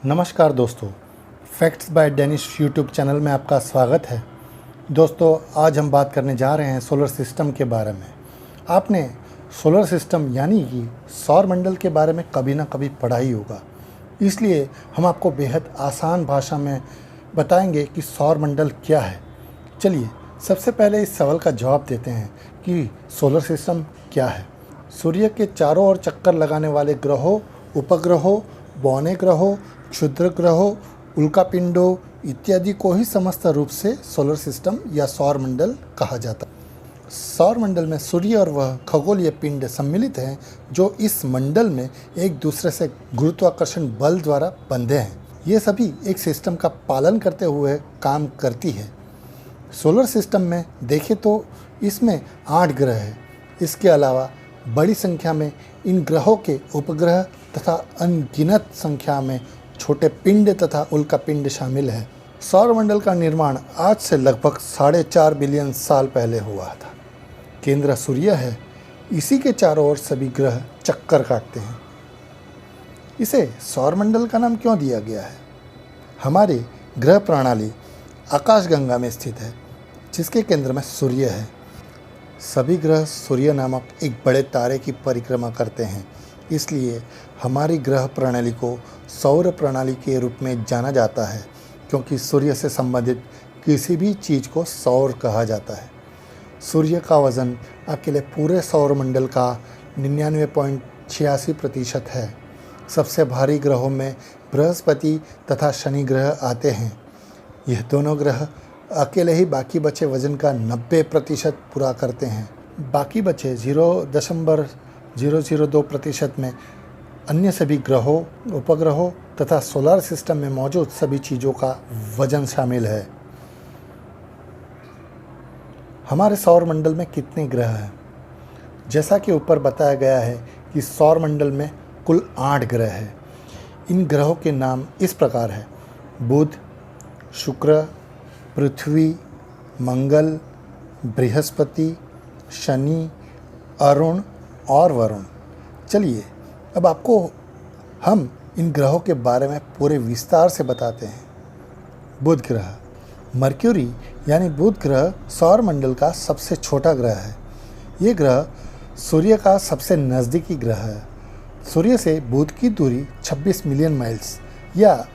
नमस्कार दोस्तों, facts by Danish YouTube channel में आपका स्वागत है। दोस्तों, आज हम बात करने जा रहे हैं सोलर सिस्टम के बारे में। आपने सोलर सिस्टम यानी कि सौर मंडल के बारे में कभी ना कभी पढ़ा ही होगा, इसलिए हम आपको बेहद आसान भाषा में बताएंगे कि सौर मंडल क्या है। चलिए सबसे पहले इस सवाल का जवाब देते हैं कि सोलर सिस्टम क्या है। सूर्य के चारों ओर चक्कर लगाने वाले ग्रहों, उपग्रहों, बौने ग्रहों, क्षुद्र ग्रहों, उल्कापिंडों इत्यादि को ही समस्त रूप से सोलर सिस्टम या सौर मंडल कहा जाता है। सौर मंडल में सूर्य और वह खगोलीय पिंड सम्मिलित हैं जो इस मंडल में एक दूसरे से गुरुत्वाकर्षण बल द्वारा बंधे हैं। ये सभी एक सिस्टम का पालन करते हुए काम करती है। सोलर सिस्टम में देखें तो इसमें 8 ग्रह हैं। इसके अलावा बड़ी संख्या में इन ग्रहों के उपग्रह तथा अनगिनत संख्या में छोटे पिंड तथा उल्कापिंड शामिल हैं। सौरमंडल का निर्माण आज से लगभग 4.5 बिलियन साल पहले हुआ था। केंद्र सूर्य है, इसी के चारों ओर सभी ग्रह चक्कर काटते हैं। इसे सौरमंडल का नाम क्यों दिया गया है? हमारी ग्रह प्रणाली आकाशगंगा में स्थित है, जिसके केंद्र में सूर्य है। सभी ग्रह सूर्य नामक एक बड़े तारे की परिक्रमा करते हैं, इसलिए हमारी ग्रह प्रणाली को सौर प्रणाली के रूप में जाना जाता है, क्योंकि सूर्य से संबंधित किसी भी चीज़ को सौर कहा जाता है। सूर्य का वज़न अकेले पूरे सौरमंडल का 99.86% है। सबसे भारी ग्रहों में बृहस्पति तथा शनि ग्रह आते हैं। यह दोनों ग्रह अकेले ही बाकी बचे वजन का 90% पूरा करते हैं। बाकी बचे 0.002% में अन्य सभी ग्रहों, उपग्रहों तथा सोलर सिस्टम में मौजूद सभी चीज़ों का वजन शामिल है। हमारे सौर मंडल में कितने ग्रह हैं? जैसा कि ऊपर बताया गया है कि सौर मंडल में कुल 8 ग्रह हैं। इन ग्रहों के नाम इस प्रकार है: बुध, शुक्र, पृथ्वी, मंगल, बृहस्पति, शनि, अरुण और वरुण। चलिए अब आपको हम इन ग्रहों के बारे में पूरे विस्तार से बताते हैं। बुध ग्रह, मर्क्यूरी यानी बुध ग्रह सौर मंडल का सबसे छोटा ग्रह है। ये ग्रह सूर्य का सबसे नज़दीकी ग्रह है। सूर्य से बुध की दूरी 26 मिलियन माइल्स या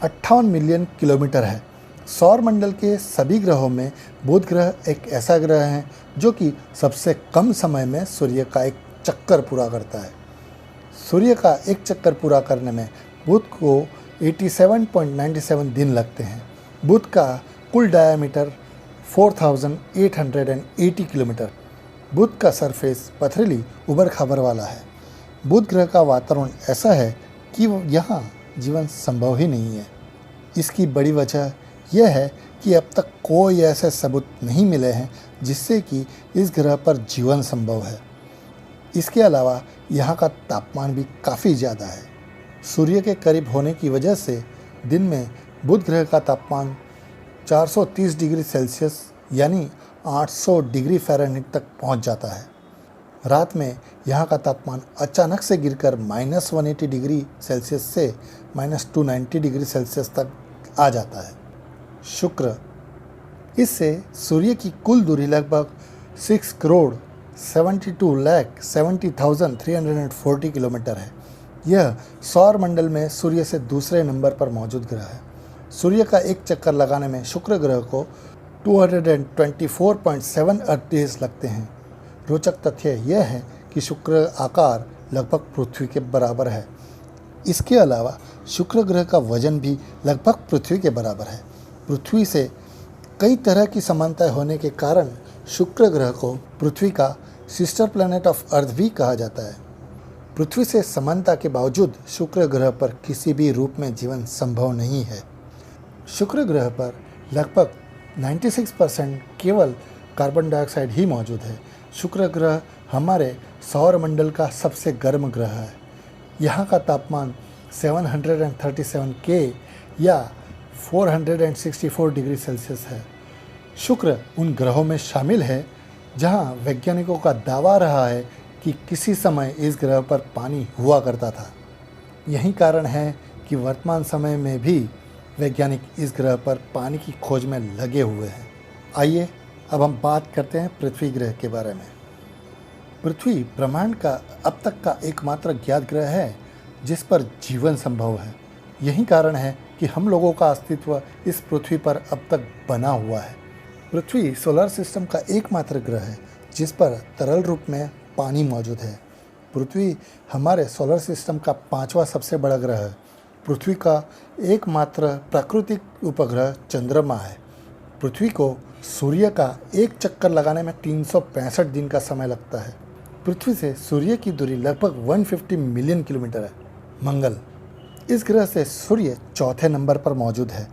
58 मिलियन किलोमीटर है। सौर मंडल के सभी ग्रहों में बुध ग्रह एक ऐसा ग्रह है जो कि सबसे कम समय में सूर्य का एक चक्कर पूरा करता है। सूर्य का एक चक्कर पूरा करने में बुध को 87.97 दिन लगते हैं। बुध का कुल डायमीटर 4880 किलोमीटर। बुध का सरफेस पथरीली उबड़ खाबड़ वाला है। बुध ग्रह का वातावरण ऐसा है कि यहाँ जीवन संभव ही नहीं है। इसकी बड़ी वजह यह है कि अब तक कोई ऐसे सबूत नहीं मिले हैं जिससे कि इस ग्रह पर जीवन संभव है। इसके अलावा यहाँ का तापमान भी काफ़ी ज़्यादा है। सूर्य के करीब होने की वजह से दिन में बुध ग्रह का तापमान 430 डिग्री सेल्सियस यानी 800 डिग्री फ़ारेनहीट तक पहुँच जाता है। रात में यहाँ का तापमान अचानक से गिरकर -180 डिग्री सेल्सियस से -290 डिग्री सेल्सियस तक आ जाता है। शुक्र, इससे सूर्य की कुल दूरी लगभग 6,72,70,340 किलोमीटर है। यह सौर मंडल में सूर्य से दूसरे नंबर पर मौजूद ग्रह है। सूर्य का एक चक्कर लगाने में शुक्र ग्रह को 224.7 अर्थ डेज लगते हैं। रोचक तथ्य यह है कि शुक्र आकार लगभग पृथ्वी के बराबर है। इसके अलावा शुक्र ग्रह का वजन भी लगभग पृथ्वी के बराबर है। पृथ्वी से कई तरह की समानताएं होने के कारण शुक्र ग्रह को पृथ्वी का सिस्टर प्लैनेट ऑफ अर्थ भी कहा जाता है। पृथ्वी से समानता के बावजूद शुक्र ग्रह पर किसी भी रूप में जीवन संभव नहीं है। शुक्र ग्रह पर लगभग 96% केवल कार्बन डाइऑक्साइड ही मौजूद है। शुक्र ग्रह हमारे सौर मंडल का सबसे गर्म ग्रह है। यहाँ का तापमान 737 K या 464 डिग्री सेल्सियस है। शुक्र उन ग्रहों में शामिल है जहाँ वैज्ञानिकों का दावा रहा है कि किसी समय इस ग्रह पर पानी हुआ करता था। यही कारण है कि कि वर्तमान समय में भी वैज्ञानिक इस ग्रह पर पानी की खोज में लगे हुए हैं। आइए अब हम बात करते हैं पृथ्वी ग्रह के बारे में। पृथ्वी ब्रह्मांड का अब तक का एकमात्र ज्ञात ग्रह है जिस पर जीवन संभव है। यही कारण है कि हम लोगों का अस्तित्व इस पृथ्वी पर अब तक बना हुआ है। पृथ्वी सोलर सिस्टम का एकमात्र ग्रह है जिस पर तरल रूप में पानी मौजूद है। पृथ्वी हमारे सोलर सिस्टम का 5वां सबसे बड़ा ग्रह है। पृथ्वी का एकमात्र प्राकृतिक उपग्रह चंद्रमा है। पृथ्वी को सूर्य का एक चक्कर लगाने में 365 दिन का समय लगता है। पृथ्वी से सूर्य की दूरी लगभग 150 मिलियन किलोमीटर है। मंगल, इस ग्रह से सूर्य चौथे नंबर पर मौजूद है।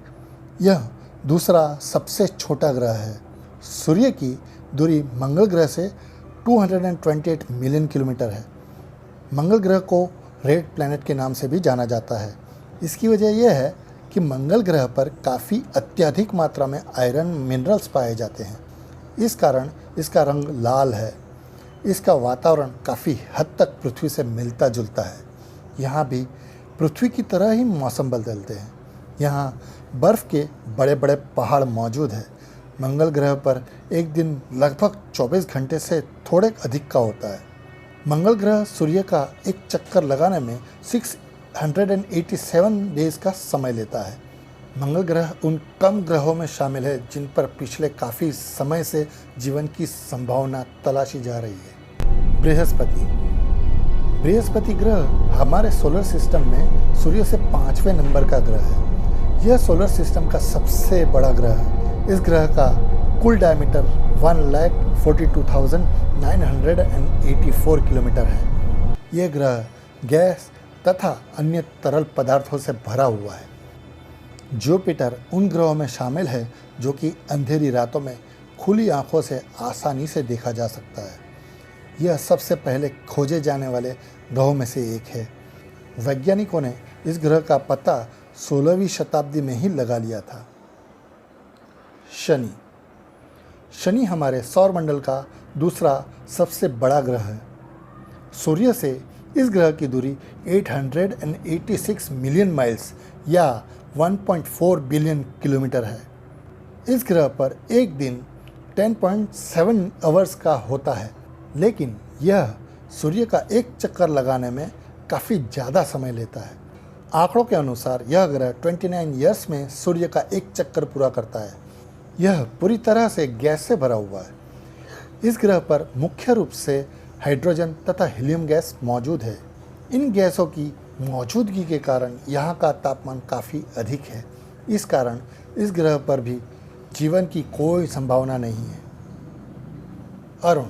यह दूसरा सबसे छोटा ग्रह है। सूर्य की दूरी मंगल ग्रह से 228 मिलियन किलोमीटर है। मंगल ग्रह को रेड प्लैनेट के नाम से भी जाना जाता है। इसकी वजह यह है कि मंगल ग्रह पर काफ़ी अत्यधिक मात्रा में आयरन मिनरल्स पाए जाते हैं। इस कारण इसका रंग लाल है। इसका वातावरण काफ़ी हद तक पृथ्वी से मिलता जुलता है। यहाँ भी पृथ्वी की तरह ही मौसम बदलते हैं। यहाँ बर्फ़ के बड़े बड़े पहाड़ मौजूद हैं। मंगल ग्रह पर एक दिन लगभग 24 घंटे से थोड़े अधिक का होता है। मंगल ग्रह सूर्य का एक चक्कर लगाने में 687 डेज का समय लेता है। मंगल ग्रह उन कम ग्रहों में शामिल है जिन पर पिछले काफ़ी समय से जीवन की संभावना तलाशी जा रही है। बृहस्पति ग्रह हमारे सोलर सिस्टम में सूर्य से 5वें नंबर का ग्रह है। यह सोलर सिस्टम का सबसे बड़ा ग्रह है। इस ग्रह का कुल डायमीटर 1,42,984 किलोमीटर है। यह ग्रह गैस तथा अन्य तरल पदार्थों से भरा हुआ है। जुपिटर उन ग्रहों में शामिल है जो कि अंधेरी रातों में खुली आंखों से आसानी से देखा जा सकता है। यह सबसे पहले खोजे जाने वाले ग्रहों में से एक है। वैज्ञानिकों ने इस ग्रह का पता 16वीं शताब्दी में ही लगा लिया था। शनि हमारे सौरमंडल का दूसरा सबसे बड़ा ग्रह है। सूर्य से इस ग्रह की दूरी 886 मिलियन माइल्स या 1.4 बिलियन किलोमीटर है। इस ग्रह पर एक दिन 10.7 आवर्स का होता है, लेकिन यह सूर्य का एक चक्कर लगाने में काफ़ी ज़्यादा समय लेता है। आंकड़ों के अनुसार यह ग्रह 29 ईयर्स में सूर्य का एक चक्कर पूरा करता है। यह पूरी तरह से गैस से भरा हुआ है। इस ग्रह पर मुख्य रूप से हाइड्रोजन तथा हीलियम गैस मौजूद है। इन गैसों की मौजूदगी के कारण यहाँ का तापमान काफ़ी अधिक है। इस कारण इस ग्रह पर भी जीवन की कोई संभावना नहीं है। अरुण,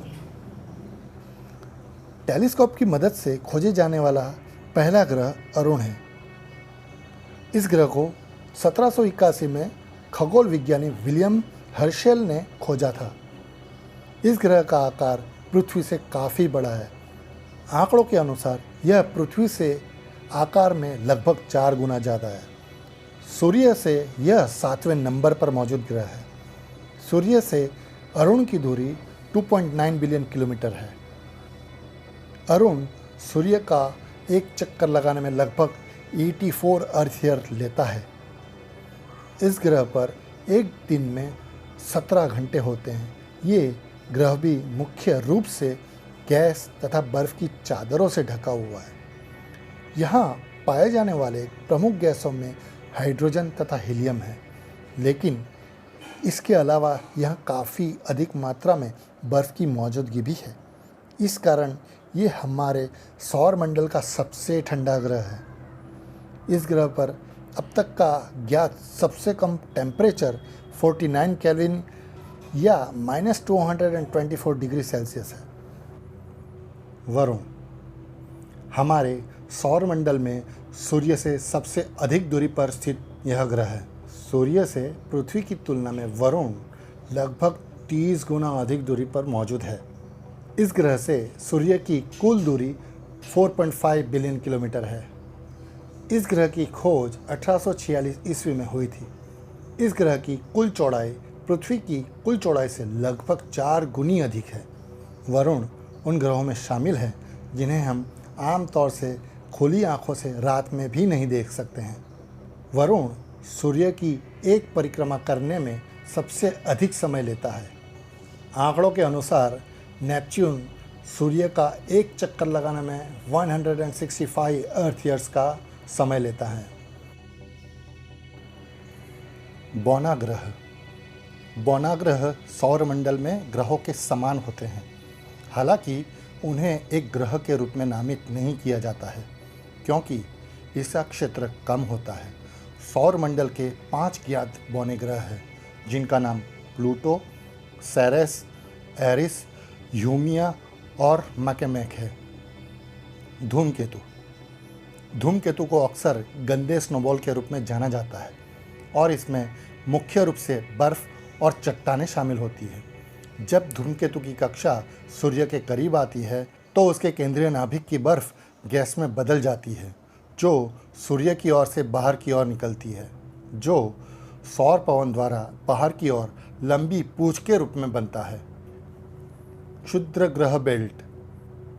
टेलीस्कोप की मदद से खोजे जाने वाला पहला ग्रह अरुण है। इस ग्रह को 1781 में खगोल विज्ञानी विलियम हर्शेल ने खोजा था। इस ग्रह का आकार पृथ्वी से काफ़ी बड़ा है। आंकड़ों के अनुसार यह पृथ्वी से आकार में लगभग 4 गुना ज़्यादा है। सूर्य से यह 7वें नंबर पर मौजूद ग्रह है। सूर्य से अरुण की दूरी 2.9 बिलियन किलोमीटर है। अरुण सूर्य का एक चक्कर लगाने में लगभग 84 अर्थ ईयर लेता है। इस ग्रह पर एक दिन में 17 घंटे होते हैं। ये ग्रह भी मुख्य रूप से गैस तथा बर्फ़ की चादरों से ढका हुआ है। यहाँ पाए जाने वाले प्रमुख गैसों में हाइड्रोजन तथा हीलियम है, लेकिन इसके अलावा यहाँ काफ़ी अधिक मात्रा में बर्फ़ की मौजूदगी भी है। इस कारण ये हमारे सौरमंडल का सबसे ठंडा ग्रह है। इस ग्रह पर अब तक का ज्ञात सबसे कम टेम्परेचर 49 केल्विन या -224 डिग्री सेल्सियस है। वरुण हमारे सौरमंडल में सूर्य से सबसे अधिक दूरी पर स्थित यह ग्रह है। सूर्य से पृथ्वी की तुलना में वरुण लगभग 30 गुना अधिक दूरी पर मौजूद है। इस ग्रह से सूर्य की कुल दूरी 4.5 बिलियन किलोमीटर है। इस ग्रह की खोज 1846 ईस्वी में हुई थी। इस ग्रह की कुल चौड़ाई पृथ्वी की कुल चौड़ाई से लगभग 4 गुनी अधिक है। वरुण उन ग्रहों में शामिल है जिन्हें हम आम तौर से खुली आंखों से रात में भी नहीं देख सकते हैं। वरुण सूर्य की एक परिक्रमा करने में सबसे अधिक समय लेता है। आंकड़ों के अनुसार नेपच्यून सूर्य का एक चक्कर लगाने में 165 अर्थ ईयर्स का समय लेता है। बौनाग्रह। बौनाग्रह सौरमंडल में ग्रहों के समान होते हैं, हालांकि उन्हें एक ग्रह के रूप में नामित नहीं किया जाता है क्योंकि इसका क्षेत्र कम होता है। सौरमंडल के 5 ज्ञात बौने ग्रह हैं, जिनका नाम प्लूटो, सेरेस, एरिस, यूमिया और मैकमेक है। धूमकेतु। धूमकेतु को अक्सर गंदे स्नोबॉल के रूप में जाना जाता है और इसमें मुख्य रूप से बर्फ और चट्टानें शामिल होती है। जब धूमकेतु की कक्षा सूर्य के करीब आती है तो उसके केंद्रीय नाभिक की बर्फ गैस में बदल जाती है, जो सूर्य की ओर से बाहर की ओर निकलती है, जो सौर पवन द्वारा बाहर की ओर लंबी पूंछ के रूप में बनता है। क्षुद्र ग्रह बेल्ट।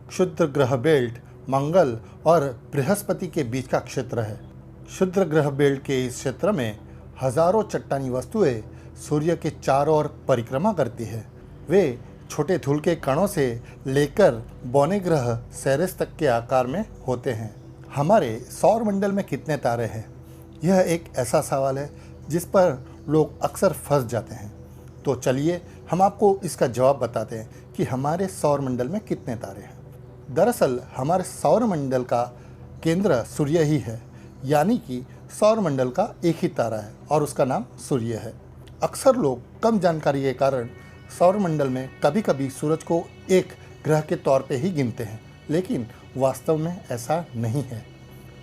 क्षुद्र ग्रह बेल्ट मंगल और बृहस्पति के बीच का क्षेत्र है। क्षुद्र ग्रह बेल्ट के इस क्षेत्र में हजारों चट्टानी वस्तुएं सूर्य के चारों ओर परिक्रमा करती है। वे छोटे धूल के कणों से लेकर बौने ग्रह सेरेस तक के आकार में होते हैं। हमारे सौरमंडल में कितने तारे हैं? यह एक ऐसा सवाल है जिस पर लोग अक्सर फंस जाते हैं। तो चलिए हम आपको इसका जवाब बताते हैं कि हमारे सौरमंडल में कितने तारे हैं। दरअसल हमारे सौरमंडल का केंद्र सूर्य ही है, यानी कि सौरमंडल का एक ही तारा है और उसका नाम सूर्य है। अक्सर लोग कम जानकारी के कारण सौरमंडल में कभी कभी सूरज को एक ग्रह के तौर पे ही गिनते हैं, लेकिन वास्तव में ऐसा नहीं है।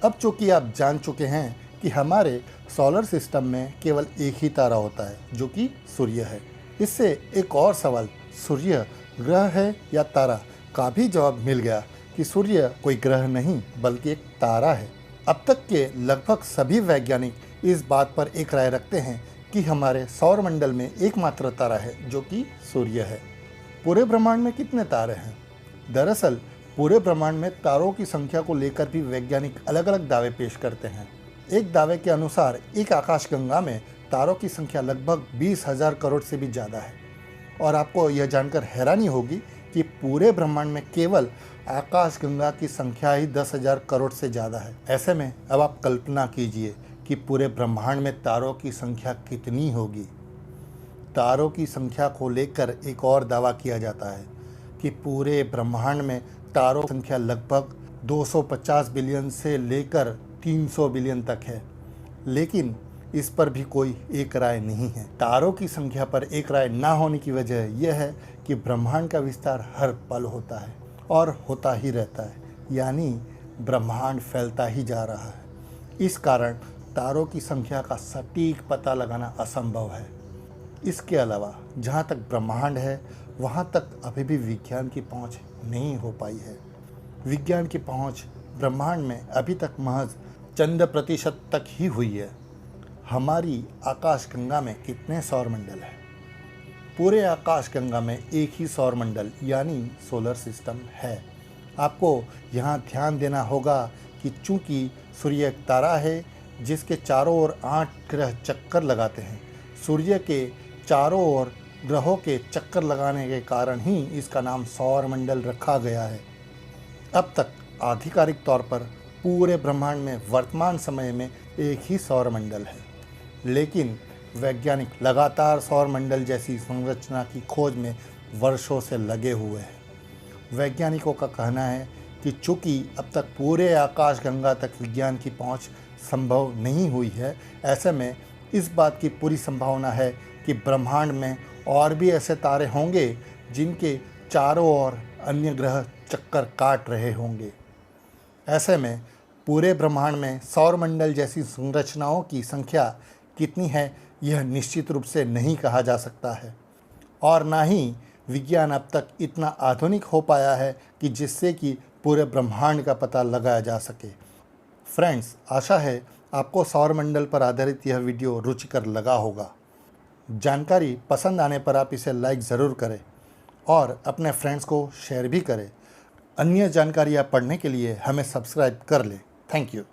अब चूंकि आप जान चुके हैं कि हमारे सोलर सिस्टम में केवल एक ही तारा होता है, जो कि सूर्य है, इससे एक और सवाल, सूर्य ग्रह है या तारा, का भी जवाब मिल गया कि सूर्य कोई ग्रह नहीं बल्कि एक तारा है। अब तक के लगभग सभी वैज्ञानिक इस बात पर एक राय रखते हैं कि हमारे सौरमंडल में एकमात्र तारा है, जो कि सूर्य है। पूरे ब्रह्मांड में कितने तारे हैं? दरअसल पूरे ब्रह्मांड में तारों की संख्या को लेकर भी वैज्ञानिक अलग अलग दावे पेश करते हैं। एक दावे के अनुसार एक आकाशगंगा में तारों की संख्या लगभग 20,000 करोड़ से भी ज़्यादा है। और आपको यह जानकर हैरानी होगी कि पूरे ब्रह्मांड में केवल आकाशगंगा की संख्या ही 10,000 करोड़ से ज़्यादा है। ऐसे में अब आप कल्पना कीजिए कि पूरे ब्रह्मांड में तारों की संख्या कितनी होगी। तारों की संख्या को लेकर एक और दावा किया जाता है कि पूरे ब्रह्मांड में तारों की संख्या लगभग 250 बिलियन से लेकर 300 बिलियन तक है, लेकिन इस पर भी कोई एक राय नहीं है। तारों की संख्या पर एक राय ना होने की वजह यह है कि ब्रह्मांड का विस्तार हर पल होता है और होता ही रहता है, यानी ब्रह्मांड फैलता ही जा रहा है। इस कारण तारों की संख्या का सटीक पता लगाना असंभव है। इसके अलावा जहाँ तक ब्रह्मांड है वहाँ तक अभी भी विज्ञान की पहुँच नहीं हो पाई है। विज्ञान की पहुँच ब्रह्मांड में अभी तक महज चंद प्रतिशत तक ही हुई है। हमारी आकाशगंगा में कितने सौरमंडल हैं? पूरे आकाशगंगा में एक ही सौरमंडल यानी सोलर सिस्टम है। आपको यहाँ ध्यान देना होगा कि चूंकि सूर्य एक तारा है जिसके चारों ओर 8 ग्रह चक्कर लगाते हैं, सूर्य के चारों ओर ग्रहों के चक्कर लगाने के कारण ही इसका नाम सौरमंडल रखा गया है। अब तक आधिकारिक तौर पर पूरे ब्रह्मांड में वर्तमान समय में एक ही सौरमंडल है, लेकिन वैज्ञानिक लगातार सौरमंडल जैसी संरचना की खोज में वर्षों से लगे हुए हैं। वैज्ञानिकों का कहना है कि चूंकि अब तक पूरे आकाशगंगा तक विज्ञान की पहुंच संभव नहीं हुई है, ऐसे में इस बात की पूरी संभावना है कि ब्रह्मांड में और भी ऐसे तारे होंगे जिनके चारों ओर अन्य ग्रह चक्कर काट रहे होंगे। ऐसे में पूरे ब्रह्मांड में सौरमंडल जैसी संरचनाओं की संख्या कितनी है यह निश्चित रूप से नहीं कहा जा सकता है, और ना ही विज्ञान अब तक इतना आधुनिक हो पाया है कि जिससे कि पूरे ब्रह्मांड का पता लगाया जा सके। फ्रेंड्स, आशा है आपको सौरमंडल पर आधारित यह वीडियो रुचिकर लगा होगा। जानकारी पसंद आने पर आप इसे लाइक ज़रूर करें और अपने फ्रेंड्स को शेयर भी करें। अन्य जानकारियाँ पढ़ने के लिए हमें सब्सक्राइब कर लें। Thank you.